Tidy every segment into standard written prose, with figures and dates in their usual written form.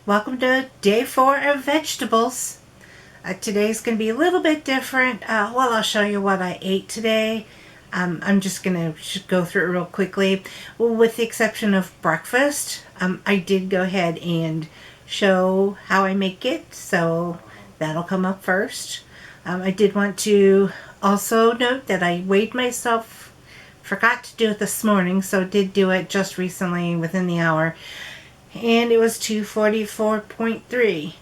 Welcome to day 4 of vegetables. Today's going to be a little bit different. I'll show you what I ate today. I'm just going to go through it real quickly. Well, with the exception of breakfast, I did go ahead and show how I make it, so that'll come up first. I did want to also note that I weighed myself. Forgot to do it this morning, so did do it just recently within the hour, and it was 244.3.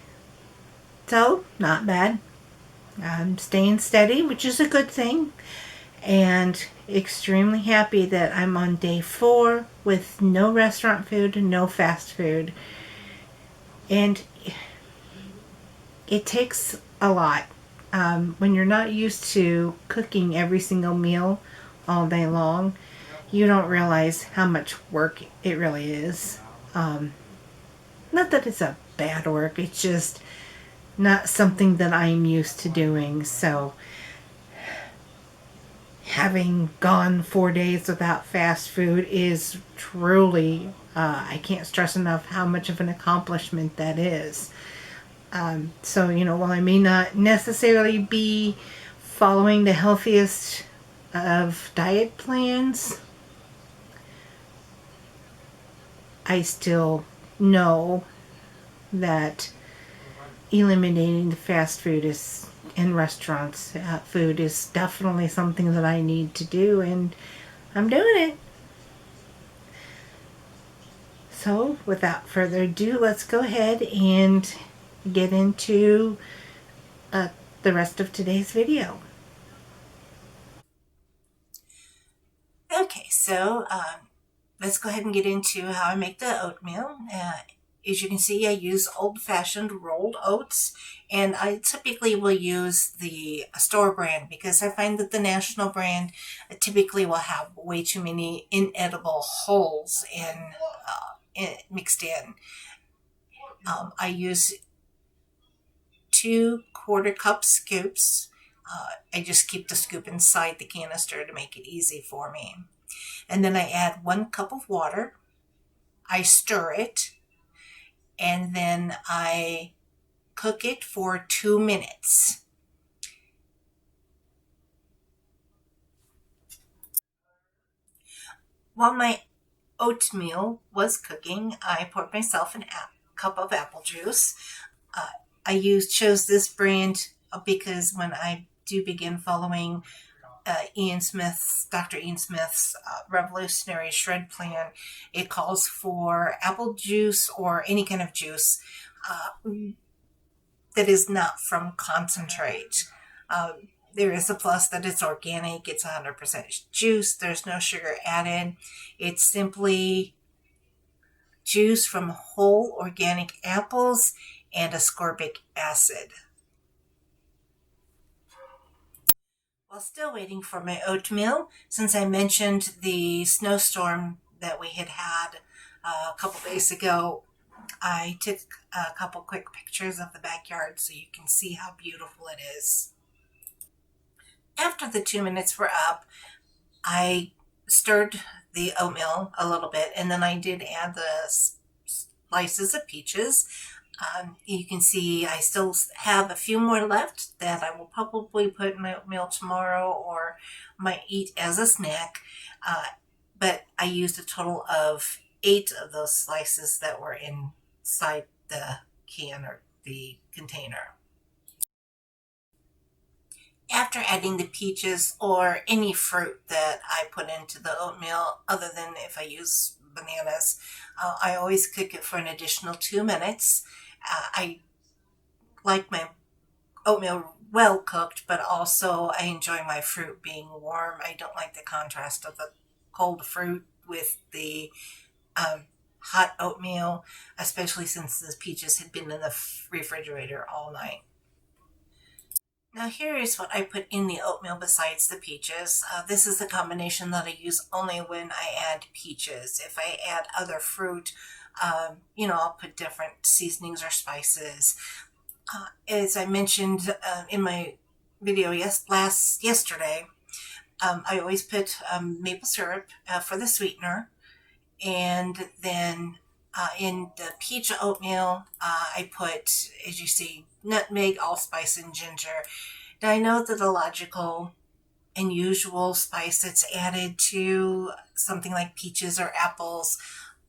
So, not bad. I'm staying steady, which is a good thing, and extremely happy that I'm on day 4 with no restaurant food, no fast food. And it takes a lot. When you're not used to cooking every single meal all day long, you don't realize how much work it really is. Not that it's a bad work, it's just not something that I'm used to doing. So, having gone 4 days without fast food is truly, I can't stress enough how much of an accomplishment that is. While I may not necessarily be following the healthiest of diet plans, I still know that eliminating the fast food is in restaurants food is definitely something that I need to do, and I'm doing it. So without further ado, let's go ahead and get into the rest of today's video. Okay, so let's go ahead and get into how I make the oatmeal. As you can see, I use old-fashioned rolled oats, and I typically will use the store brand because I find that the national brand typically will have way too many inedible holes mixed in. I use 2 1/4 cup scoops. I just keep the scoop inside the canister to make it easy for me. And then I add 1 cup of water. I stir it, and then I cook it for 2 minutes. While my oatmeal was cooking, I poured myself a cup of apple juice. I chose this brand because when I do begin following Dr. Ian Smith's revolutionary shred plan, it calls for apple juice or any kind of juice that is not from concentrate. There is a plus that it's organic, it's 100% juice, there's no sugar added. It's simply juice from whole organic apples and ascorbic acid. While still waiting for my oatmeal, since I mentioned the snowstorm that we had a couple days ago, I took a couple quick pictures of the backyard so you can see how beautiful it is. After the 2 minutes were up, I stirred the oatmeal a little bit, and then I did add the slices of peaches. You can see I still have a few more left that I will probably put in my oatmeal tomorrow or might eat as a snack. But I used a total of 8 of those slices that were inside the can or the container. After adding the peaches or any fruit that I put into the oatmeal, other than if I use bananas, I always cook it for an additional 2 minutes. I like my oatmeal well cooked, but also I enjoy my fruit being warm. I don't like the contrast of the cold fruit with the hot oatmeal, especially since the peaches had been in the refrigerator all night. Now here is what I put in the oatmeal besides the peaches. This is the combination that I use only when I add peaches. If I add other fruit, I'll put different seasonings or spices. As I mentioned in my video yesterday, I always put maple syrup for the sweetener, and then In the peach oatmeal, I put, as you see, nutmeg, allspice, and ginger. Now I know that the logical and usual spice that's added to something like peaches or apples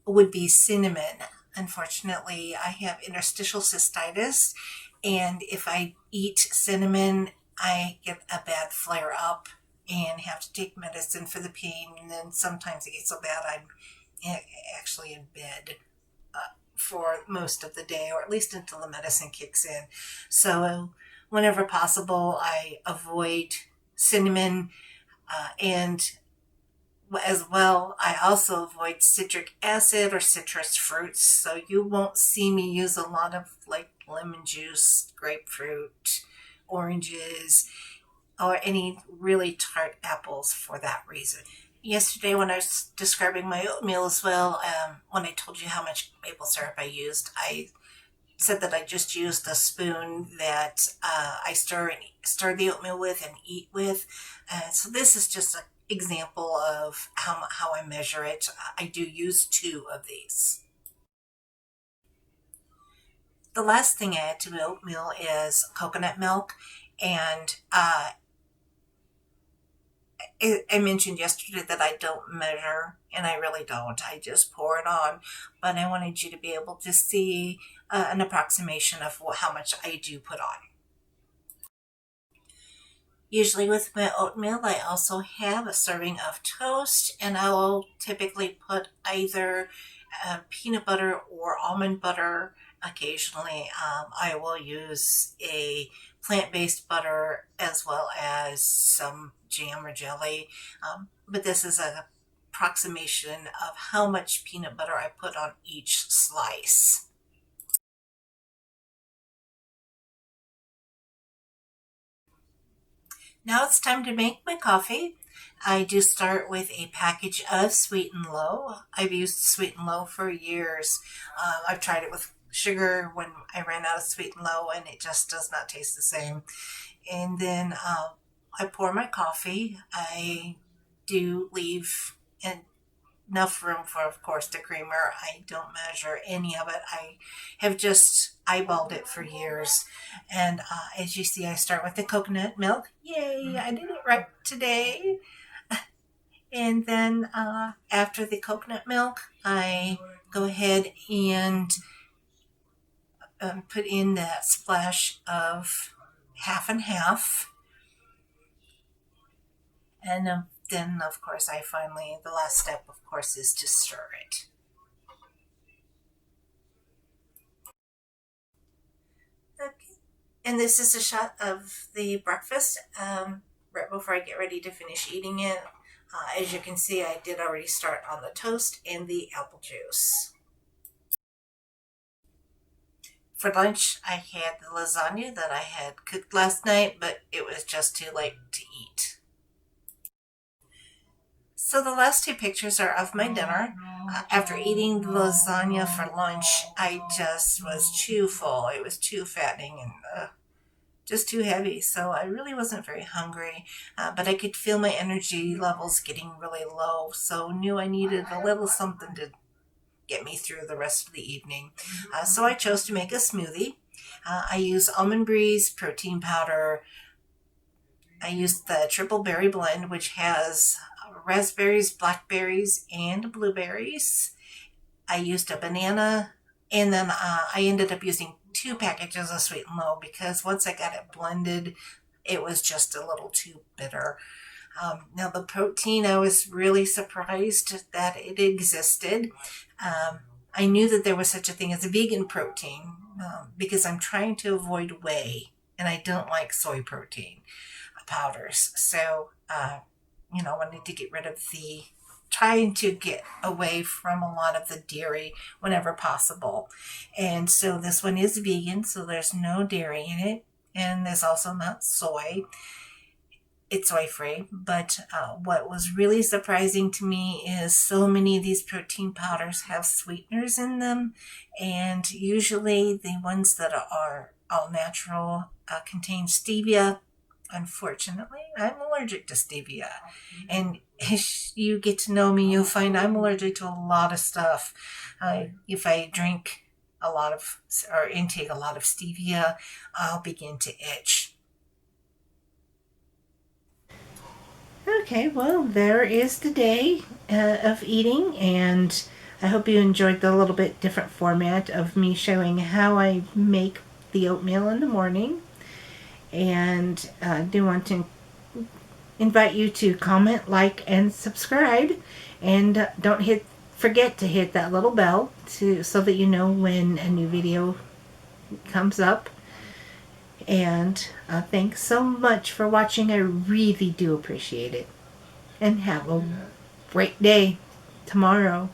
would be cinnamon. Unfortunately, I have interstitial cystitis, and if I eat cinnamon, I get a bad flare up and have to take medicine for the pain. And then sometimes it gets so bad I'm actually in bed for most of the day, or at least until the medicine kicks in. So, whenever possible, I avoid cinnamon, and as well, I also avoid citric acid or citrus fruits. So, you won't see me use a lot of like lemon juice, grapefruit, oranges, or any really tart apples for that reason. Yesterday, when I was describing my oatmeal as well, when I told you how much maple syrup I used, I said that I just used the spoon that I stir the oatmeal with and eat with. So this is just an example of how I measure it. I do use two of these. The last thing I add to my oatmeal is coconut milk, and I mentioned yesterday that I don't measure, and I really don't. I just pour it on. But I wanted you to be able to see an approximation of how much I do put on. Usually with my oatmeal, I also have a serving of toast, and I will typically put either peanut butter or almond butter. Occasionally, I will use a plant-based butter as well as some jam or jelly. But this is an approximation of how much peanut butter I put on each slice. Now it's time to make my coffee. I do start with a package of Sweet and Low. I've used Sweet and Low for years. I've tried it with sugar when I ran out of Sweet and Low, and it just does not taste the same. And then I pour my coffee. I do leave enough room for, of course, the creamer. I don't measure any of it. I have just eyeballed it for years. And as you see, I start with the coconut milk. Yay, I did it right today. And then after the coconut milk, I go ahead and put in that splash of half and half. And then, of course, the last step, of course, is to stir it. Okay. And this is a shot of the breakfast right before I get ready to finish eating it. As you can see, I did already start on the toast and the apple juice. For lunch, I had the lasagna that I had cooked last night, but it was just too late to eat. So the last two pictures are of my dinner. After eating the lasagna for lunch, I just was too full. It was too fattening and just too heavy. So I really wasn't very hungry, but I could feel my energy levels getting really low. So knew I needed a little something to get me through the rest of the evening. So I chose to make a smoothie. I use almond breeze, protein powder. I used the triple berry blend, which has raspberries, blackberries, and blueberries. I used a banana, and then I ended up using two packages of Sweet and Low because once I got it blended, it was just a little too bitter. Now, the protein, I was really surprised that it existed. I knew that there was such a thing as a vegan protein because I'm trying to avoid whey, and I don't like soy protein powders. So, wanted to get rid of trying to get away from a lot of the dairy whenever possible. And so this one is vegan, so there's no dairy in it. And there's also not soy. It's soy free. But what was really surprising to me is so many of these protein powders have sweeteners in them. And usually the ones that are all natural contain stevia. Unfortunately, I'm allergic to stevia. And as you get to know me, you'll find I'm allergic to a lot of stuff. If I drink a lot of or intake a lot of stevia, I'll begin to itch. Okay, well, there is the day of eating, and I hope you enjoyed the little bit different format of me showing how I make the oatmeal in the morning. And I do want to invite you to comment, like, and subscribe. And don't forget to hit that little bell so that you know when a new video comes up. And thanks so much for watching. I really do appreciate it. And have a great day tomorrow.